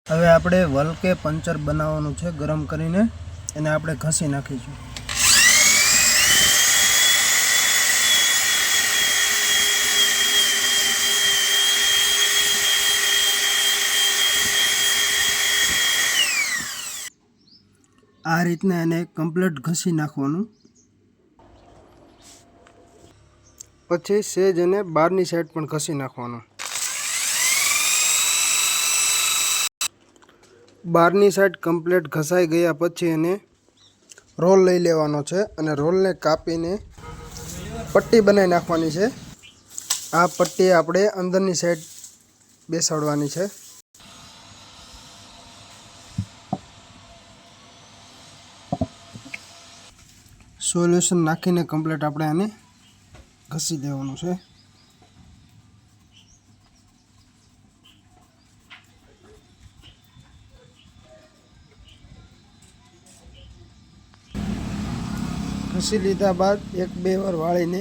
હવે આપણે વલકે પંચર બનાવવાનું છે ગરમ કરીને એને આપણે ઘસી નાખીશું। આ રીતના એને કમ્પ્લીટ ઘસી નાખવાનું। પછી સેજ એને બહારની સાઈડ પણ ઘસી નાખવાનું। બહારની સાઈડ કમ્પ્લીટ ઘસાઈ ગયા પછી એને રોલ લઈ લેવાનો છે અને રોલને કાપીને પટ્ટી બનાવી નાખવાની છે। આ પટ્ટી આપણે અંદરની સાઈડ બેસાડવાની છે। સોલ્યુશન નાખીને કમ્પ્લીટ આપણે આને ઘસી દેવાનું છે। ઘસી લીધા બાદ 1-2 વાર વાળીને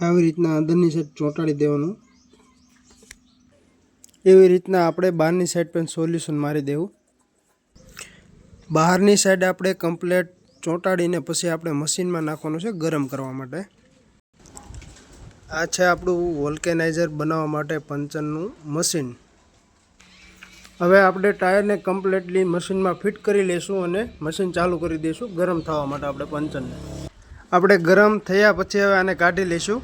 આવી રીતના અંદરની સાઈડ ચોંટાડી દેવાનું। એવી રીતના આપણે બહારની સાઈડ પણ સોલ્યુશન મારી દેવું। બહારની સાઈડ આપણે કમ્પ્લીટ ચોંટાડીને પછી આપણે મશીનમાં નાખવાનું છે ગરમ કરવા માટે। આ છે આપણું વોલ્કેનાઇઝર બનાવવા માટે પંચરનું મશીન। હવે આપણે ટાયરને કમ્પ્લીટલી મશીનમાં ફિટ કરી લઈશું અને મશીન ચાલુ કરી દઈશું ગરમ થવા માટે આપણે પંચરને। આપણે ગરમ થયા પછી હવે આને કાઢી લઈશું।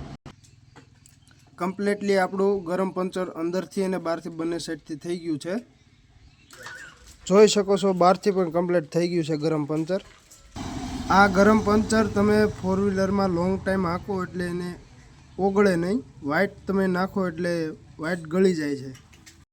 કમ્પ્લીટલી આપણું ગરમ પંચર અંદરથી અને બહારથી બંને સાઈડથી થઈ ગયું છે। જોઈ શકો છો બહારથી પણ કમ્પ્લીટ થઈ ગયું છે ગરમ પંચર। આ ગરમ પંચર તમે 4 વ્હીલરમાં લોંગ ટાઈમ હાંકો એટલે એને ઓગળે નહીં। વ્હાઇટ તમે નાખો એટલે વ્હાઇટ ગળી જાય છે।